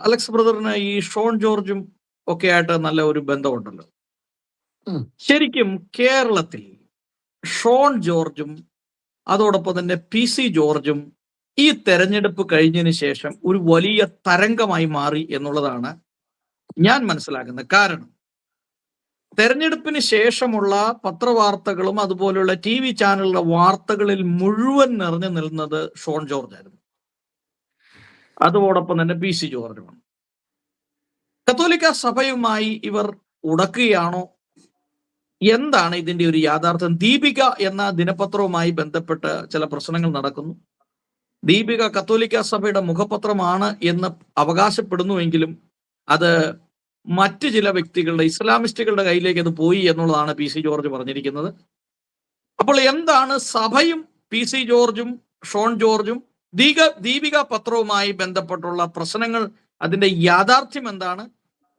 Alex ബ്രദറിന് ഈ Sean ജോർജും ഒക്കെ ആയിട്ട് നല്ല ഒരു ബന്ധമുണ്ടല്ലോ. ഉം. ശരിക്കും കേരളത്തിൽ ഷോൺ ജോർജും അതോടൊപ്പം തന്നെ PC ജോർജും ഈ തെരഞ്ഞെടുപ്പ് കഴിഞ്ഞതിന് ശേഷം ഒരു വലിയ തരംഗമായി മാറി എന്നുള്ളതാണ് ഞാൻ മനസ്സിലാക്കുന്നത്. കാരണം തെരഞ്ഞെടുപ്പിന് ശേഷമുള്ള പത്രവാർത്തകളും അതുപോലെയുള്ള TV ചാനലുകളുടെ വാർത്തകളിൽ മുഴുവൻ നിറഞ്ഞു നിൽക്കുന്നത് ഷോൺ ജോർജ് ആയിരുന്നു. അതോടൊപ്പം തന്നെ PC ജോർജുമാണ്. കത്തോലിക്ക സഭയുമായി ഇവർ ഉടക്കുകയാണോ? എന്താണ് ഇതിന്റെ ഒരു യാഥാർത്ഥ്യം? ദീപിക എന്ന ദിനപത്രവുമായി ബന്ധപ്പെട്ട് ചില പ്രശ്നങ്ങൾ നടക്കുന്നു. ദീപിക കത്തോലിക്ക സഭയുടെ മുഖപത്രമാണ് എന്ന് അവകാശപ്പെടുന്നുവെങ്കിലും അത് മറ്റ് ചില വ്യക്തികളുടെ, ഇസ്ലാമിസ്റ്റുകളുടെ കയ്യിലേക്ക് അത് പോയി എന്നുള്ളതാണ് PC ജോർജ് പറഞ്ഞിരിക്കുന്നത്. അപ്പോൾ എന്താണ് സഭയും PC ജോർജും ഷോൺ ജോർജും ദീപിക പത്രവുമായി ബന്ധപ്പെട്ടുള്ള പ്രശ്നങ്ങൾ, അതിന്റെ യാഥാർത്ഥ്യം എന്താണ്,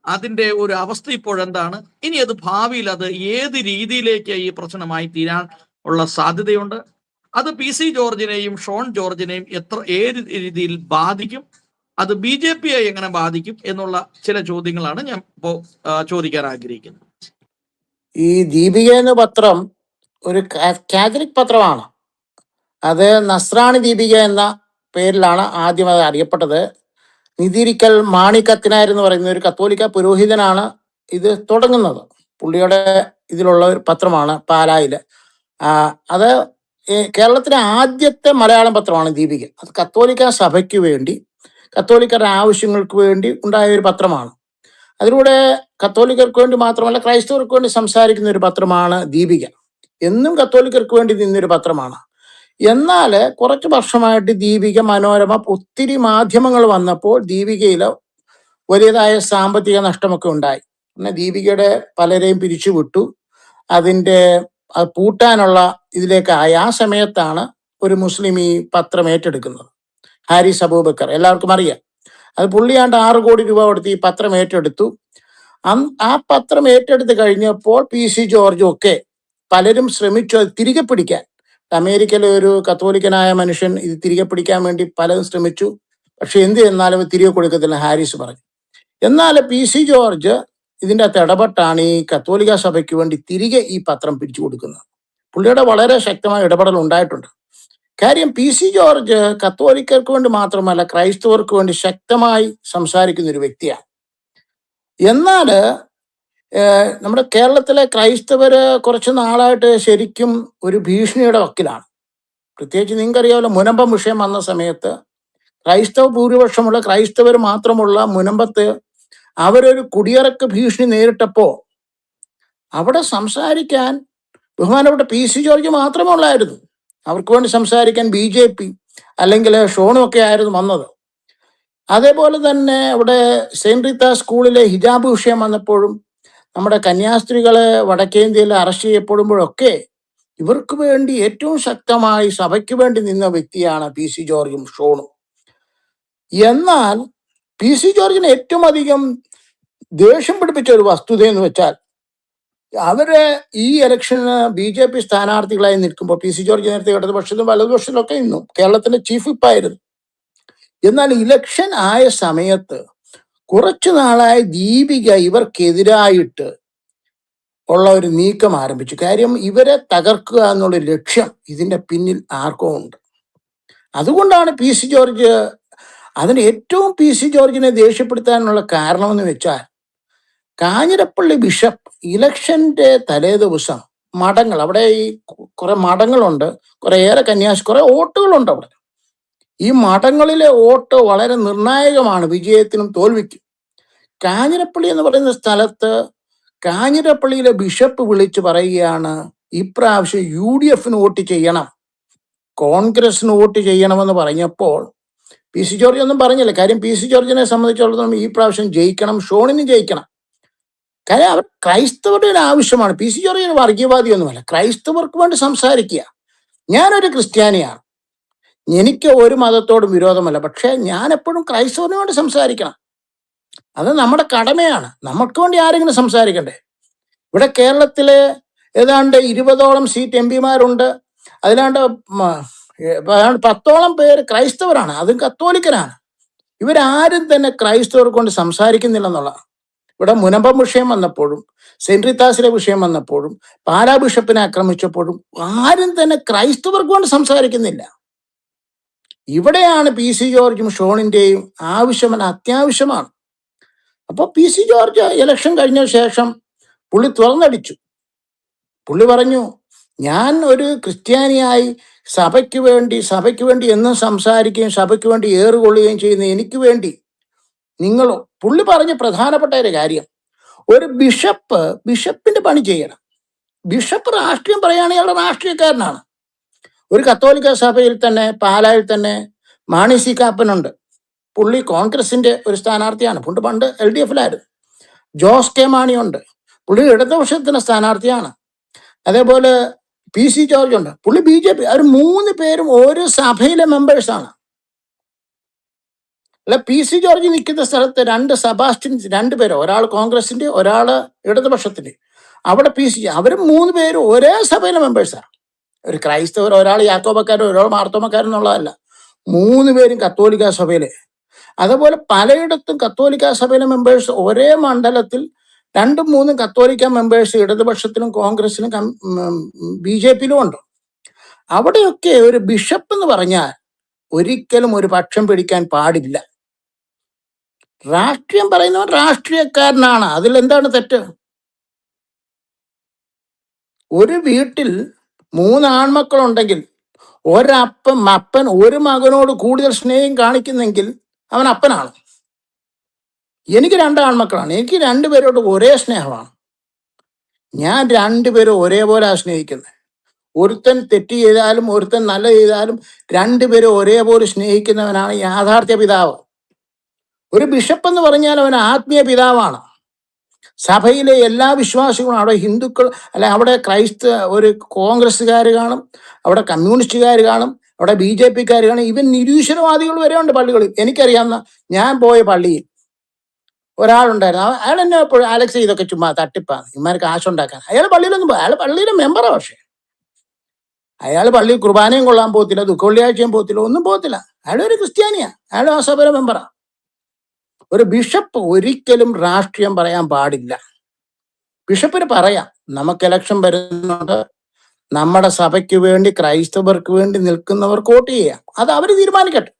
അതിന്റെ ഒരു അവസ്ഥ ഇപ്പോഴെന്താണ്, ഇനി അത് ഭാവിയിൽ അത് ഏത് രീതിയിലേക്ക് ഈ പ്രശ്നമായി തീരാൻ ഉള്ള സാധ്യതയുണ്ട്, അത് PC ജോർജിനെയും ഷോൺ ജോർജിനെയും ഏത് രീതിയിൽ ബാധിക്കും, അത് BJPയെ എങ്ങനെ ബാധിക്കും എന്നുള്ള ചില ചോദ്യങ്ങളാണ് ഞാൻ ഇപ്പോൾ ചോദിക്കാൻ ആഗ്രഹിക്കുന്നത്. ഈ ദീപിക എന്ന പത്രം ഒരു കാത്തലിക് പത്രമാണ്. അത് നസ്രാണി ദീപിക എന്ന പേരിലാണ് ആദ്യം അത് അറിയപ്പെട്ടത്. നിതിരിക്കൽ മാണിക്കത്തിനായർ എന്ന് പറയുന്ന ഒരു കത്തോലിക്ക പുരോഹിതനാണ് ഇത് തുടങ്ങുന്നത്. പുള്ളിയുടെ ഇതിലുള്ള ഒരു പത്രമാണ് പാലായില്. അത് കേരളത്തിലെ ആദ്യത്തെ മലയാളം പത്രമാണ് ദീപിക. അത് കത്തോലിക്ക സഭയ്ക്ക് വേണ്ടി, കത്തോലിക്കരുടെ ആവശ്യങ്ങൾക്ക് വേണ്ടി ഉണ്ടായ ഒരു പത്രമാണ്. അതിലൂടെ കത്തോലിക്കർക്ക് വേണ്ടി മാത്രമല്ല ക്രൈസ്തവർക്ക് വേണ്ടി സംസാരിക്കുന്ന ഒരു പത്രമാണ് ദീപിക. എന്നും കത്തോലിക്കർക്ക് വേണ്ടി നിന്നൊരു പത്രമാണ്. എന്നാൽ കുറച്ച് വർഷമായിട്ട് ദീപിക, മനോരമ, ഒത്തിരി മാധ്യമങ്ങൾ വന്നപ്പോൾ ദീപികയിൽ വലിയതായ സാമ്പത്തിക നഷ്ടമൊക്കെ ഉണ്ടായി. പിന്നെ ദീപികയുടെ പലരെയും പിരിച്ചുവിട്ടു. അതിൻ്റെ പൂട്ടാനുള്ള ഇതിലേക്കായി. ആ സമയത്താണ് ഒരു മുസ്ലിം ഈ പത്രം ഏറ്റെടുക്കുന്നത്, ഹാരിസ് അബൂബക്കർ. എല്ലാവർക്കും അറിയാം. അത് പുള്ളിയാണ്ട് 6 കോടി രൂപ കൊടുത്ത് ഈ പത്രം ഏറ്റെടുത്തു. ആ പത്രം ഏറ്റെടുത്ത് കഴിഞ്ഞപ്പോൾ PC ജോർജും ഒക്കെ പലരും ശ്രമിച്ചു അത് തിരികെ പിടിക്കാൻ. അമേരിക്കയിലെ ഒരു കത്തോലിക്കനായ മനുഷ്യൻ ഇത് തിരികെ പിടിക്കാൻ വേണ്ടി പലരും ശ്രമിച്ചു. പക്ഷെ എന്ത് എന്നാലും തിരികെ കൊടുക്കത്തില്ല, ഹാരിസ് പറഞ്ഞു. എന്നാൽ PC ജോർജ് ഇതിൻ്റെ അകത്ത് ഇടപെട്ടാണ് ഈ കത്തോലിക്ക സഭയ്ക്ക് വേണ്ടി തിരികെ ഈ പത്രം പിടിച്ചു കൊടുക്കുന്നത്. പുള്ളിയുടെ വളരെ ശക്തമായ ഇടപെടൽ ഉണ്ടായിട്ടുണ്ട്. കാര്യം PC ജോർജ് കത്തോലിക്കർക്ക് വേണ്ടി മാത്രമല്ല ക്രൈസ്തവർക്ക് വേണ്ടി ശക്തമായി സംസാരിക്കുന്ന ഒരു വ്യക്തിയാണ്. എന്നാൽ നമ്മുടെ കേരളത്തിലെ ക്രൈസ്തവര് കുറച്ച് നാളായിട്ട് ശരിക്കും ഒരു ഭീഷണിയുടെ വക്കിലാണ്. പ്രത്യേകിച്ച് നിങ്ങൾക്കറിയാമല്ലോ, മുനമ്പം വിഷയം വന്ന സമയത്ത് ക്രൈസ്തവ ഭൂരിപക്ഷമുള്ള ക്രൈസ്തവർ മാത്രമുള്ള മുനമ്പത്ത് അവരൊരു കുടിയിറക്ക് ഭീഷണി നേരിട്ടപ്പോൾ അവിടെ സംസാരിക്കാൻ ബഹുമാനപ്പെട്ട PC ജോർജ് മാത്രമേ ഉള്ളായിരുന്നു. അവർക്ക് വേണ്ടി സംസാരിക്കാൻ BJP അല്ലെങ്കിൽ ഷോണും ഒക്കെ ആയിരുന്നു വന്നത്. അതേപോലെ തന്നെ അവിടെ സെയിൻറ്റ് റീത്ത സ്കൂളിലെ ഹിജാബ് വിഷയം വന്നപ്പോഴും നമ്മുടെ കന്യാസ്ത്രീകളെ വടക്കേന്ത്യയിൽ അറസ്റ്റ് ചെയ്യപ്പെടുമ്പോഴൊക്കെ ഇവർക്ക് വേണ്ടി ഏറ്റവും ശക്തമായി സഭയ്ക്ക് വേണ്ടി നിന്ന വ്യക്തിയാണ് PC ജോർജും ഷോണും. എന്നാൽ PC ജോർജിന് ഏറ്റവും അധികം ദേഷ്യം പിടിപ്പിച്ച ഒരു വസ്തുത എന്ന് വെച്ചാൽ, അവര് ഈ ഇലക്ഷന് BJP സ്ഥാനാർത്ഥികളായി നിൽക്കുമ്പോൾ PC ജോർജ് നേരത്തെ ഇടതുപക്ഷത്തിലും വലതുപക്ഷത്തിലും ഒക്കെ നിന്നു, കേരളത്തിന്റെ ചീഫ് വിപ്പായിരുന്നു. എന്നാൽ ഇലക്ഷൻ ആയ സമയത്ത് കുറച്ചു നാളായി ദീപിക ഇവർക്കെതിരായിട്ട് ഉള്ള ഒരു നീക്കം ആരംഭിച്ചു. കാര്യം ഇവരെ തകർക്കുക എന്നുള്ള ലക്ഷ്യം ഇതിന്റെ പിന്നിൽ ആർക്കോ ഉണ്ട്. അതുകൊണ്ടാണ് PC ജോർജ്, അതിന് ഏറ്റവും PC ജോർജിനെ ദേഷ്യപ്പെടുത്താനുള്ള കാരണമെന്ന് വെച്ചാൽ, കാഞ്ഞിരപ്പള്ളി ബിഷപ്പ് ഇലക്ഷന്റെ തലേ ദിവസം മഠങ്ങൾ, അവിടെ ഈ കുറെ മഠങ്ങളുണ്ട്, കുറേയേറെ കുറെ വോട്ടുകളുണ്ട് അവിടെ. ഈ മഠങ്ങളിലെ വോട്ട് വളരെ നിർണായകമാണ് വിജയത്തിനും തോൽവിക്കും. കാഞ്ഞിരപ്പള്ളി എന്ന് പറയുന്ന സ്ഥലത്ത് കാഞ്ഞിരപ്പള്ളിയിലെ ബിഷപ്പ് വിളിച്ച് പറയുകയാണ്, ഇപ്രാവശ്യം UDF വോട്ട് ചെയ്യണം, കോൺഗ്രസിന് വോട്ട് ചെയ്യണമെന്ന് പറഞ്ഞപ്പോൾ PC ജോർജ് ഒന്നും പറഞ്ഞില്ല. കാര്യം PC ജോർജിനെ സംബന്ധിച്ചിടത്തോളം ഈ പ്രാവശ്യം ജയിക്കണം, ഷോണിന് ജയിക്കണം. കാര്യം അവർ ക്രൈസ്തവരുടെ ഒരു ആവശ്യമാണ്. PC ജോർജിന് വർഗീയവാദിയൊന്നുമല്ല, ക്രൈസ്തവർക്ക് വേണ്ടി സംസാരിക്കുക. ഞാനൊരു ക്രിസ്ത്യാനിയാണ്, എനിക്ക് ഒരു മതത്തോടും വിരോധമല്ല, പക്ഷെ ഞാൻ എപ്പോഴും ക്രൈസ്തവന് വേണ്ടി സംസാരിക്കണം. അത് നമ്മുടെ കടമയാണ്. നമുക്ക് വേണ്ടി ആരെങ്കിലും സംസാരിക്കണ്ടേ? ഇവിടെ കേരളത്തിലെ ഏതാണ്ട് 20ഓളം സീറ്റ് MP-മാരുണ്ട്. അതിലാണ്ട് 10ഓളം പേര് ക്രൈസ്തവരാണ്, അതും കത്തോലിക്കരാണ്. ഇവരാരും തന്നെ ക്രൈസ്തവർ കൊണ്ട് സംസാരിക്കുന്നില്ലെന്നുള്ളതാണ്. ഇവിടെ മുനമ്പം വിഷയം വന്നപ്പോഴും സെന്റ് റീത്താസിലെ വിഷയം വന്നപ്പോഴും പാലാ ബിഷപ്പിനെ ആക്രമിച്ചപ്പോഴും ആരും തന്നെ ക്രൈസ്തവർക്ക് കൊണ്ട് സംസാരിക്കുന്നില്ല. ഇവിടെയാണ് പി സി ജോർജും ഷോണിന്റെയും അത്യാവശ്യമാണ്. അപ്പോൾ പി സി ജോർജ് ഇലക്ഷൻ കഴിഞ്ഞ ശേഷം പുള്ളി തുറന്നടിച്ചു. പുള്ളി പറഞ്ഞു, ഞാൻ ഒരു ക്രിസ്ത്യാനിയായി സഭയ്ക്ക് വേണ്ടി എന്നും സംസാരിക്കുകയും സഭയ്ക്ക് വേണ്ടി ഏറുകൊള്ളുകയും ചെയ്യുന്ന എനിക്ക് വേണ്ടി പുള്ളി പറഞ്ഞ പ്രധാനപ്പെട്ട ഒരു കാര്യം, ഒരു ബിഷപ്പിന്റെ പണി ചെയ്യണം. ബിഷപ്പ് രാഷ്ട്രീയം പറയുകയാണെങ്കിൽ അയാൾ രാഷ്ട്രീയക്കാരനാണ്. ഒരു കത്തോലിക്ക സഭയിൽ തന്നെ പാലായിൽ തന്നെ മാണി സി കാപ്പനുണ്ട്. പുള്ളി കോൺഗ്രസിന്റെ ഒരു സ്ഥാനാർത്ഥിയാണ്. പണ്ട് LDF-ലായിരുന്നു. ജോസ് കെ മാണിയുണ്ട്. പുള്ളി ഇടതുപക്ഷത്തിന്റെ സ്ഥാനാർത്ഥിയാണ്. അതേപോലെ പി സി ജോർജ് ഉണ്ട്. പുള്ളി BJP. അവർ 3 പേരും ഓരോ സഭയിലെ മെമ്പേഴ്സാണ്. അല്ല, പി സി ജോർജ് നിൽക്കുന്ന സ്ഥലത്ത് 2 സെബാസ്റ്റ്യൻസ്, 2 പേര്, ഒരാൾ കോൺഗ്രസിന്റെ ഒരാൾ ഇടതുപക്ഷത്തിന്റെ. അവിടെ അവർ 3 പേരും ഒരേ സഭയിലെ മെമ്പേഴ്സാണ്. ഒരു ക്രൈസ്തവർ, ഒരാൾ യാക്കോബക്കാരൻ, ഒരാൾ മാർത്തോമക്കാരൻ എന്നുള്ളതല്ല. 3 പേരും കത്തോലിക്ക സഭയിലെ. അതുപോലെ പലയിടത്തും കത്തോലിക്ക സഭയിലെ മെമ്പേഴ്സ് ഒരേ മണ്ഡലത്തിൽ 2-3 കത്തോലിക്ക മെമ്പേഴ്സ് ഇടതുപക്ഷത്തിലും കോൺഗ്രസിലും BJP-യിലും ഉണ്ട്. അവിടെയൊക്കെ ഒരു ബിഷപ്പ് എന്ന് പറഞ്ഞാൽ ഒരിക്കലും ഒരു പക്ഷം പിടിക്കാൻ പാടില്ല. രാഷ്ട്രീയം പറയുന്നവൻ രാഷ്ട്രീയക്കാരനാണ്. അതിലെന്താണ് തെറ്റ്? ഒരു വീട്ടിൽ 3 ആൺമക്കളുണ്ടെങ്കിൽ അപ്പൻ ഒരു മകനോട് കൂടുതൽ സ്നേഹം കാണിക്കുന്നെങ്കിൽ അവൻ അപ്പനാണ്. എനിക്ക് 2 ആൺമക്കളാണ്. എനിക്ക് 2 പേരോട് ഒരേ സ്നേഹമാണ്. ഞാൻ 2 പേരും ഒരേപോലെ സ്നേഹിക്കുന്നത്. ഒരുത്തൻ തെറ്റ് ചെയ്താലും ഒരുത്തൻ നല്ല ചെയ്താലും 2 പേരും ഒരേപോലെ സ്നേഹിക്കുന്നവനാണ് യാഥാർത്ഥ്യ പിതാവ്. ഒരു ബിഷപ്പ് എന്ന് പറഞ്ഞാൽ അവൻ ആത്മീയ പിതാവാണ്. സഭയിലെ എല്ലാ വിശ്വാസികളും, അവിടെ ഹിന്ദുക്കൾ അല്ല, അവിടെ ഒരു കോൺഗ്രസ്സുകാർ കാണും, അവിടെ കമ്മ്യൂണിസ്റ്റുകാർ കാണും, അവിടെ BJP-ക്കാർ കാണും, ഇവൻ നിരീശ്വരവാദികൾ വരെ ഉണ്ട് പള്ളികളിൽ. എനിക്കറിയാവുന്ന, ഞാൻ പോയ പള്ളിയിൽ ഒരാളുണ്ടായിരുന്നു. അയാൾ എന്നെ എപ്പോഴും, അലക്സ് ഇതൊക്കെ ചുമ്മാ തട്ടിപ്പാണ്, ഇമാർക്ക് കാശുണ്ടാക്കാൻ. അയാൾ പള്ളിയിലൊന്നും പോയി. അയാൾ പള്ളിയിലെ മെമ്പറാണ്. പക്ഷേ അയാൾ പള്ളിയിൽ കുർബാനയും കൊള്ളാൻ പോകത്തില്ല, ദുഃഖവെള്ളിയാഴ്ചയും പോകത്തില്ല, ഒന്നും പോകത്തില്ല. അയാൾ ഒരു ക്രിസ്ത്യാനിയാണ്. അയാൾ ആ സഭയിലെ മെമ്പറാണ്. ഒരു ബിഷപ്പ് ഒരിക്കലും രാഷ്ട്രീയം പറയാൻ പാടില്ല. ബിഷപ്പിന് പറയാം, നമുക്ക് ഇലക്ഷൻ വരുന്നുണ്ട്, നമ്മുടെ സഭയ്ക്ക് വേണ്ടി ക്രൈസ്തവർക്ക് വേണ്ടി നിൽക്കുന്നവർ വോട്ട് ചെയ്യാം. അത് അവർ തീരുമാനിക്കട്ടെ.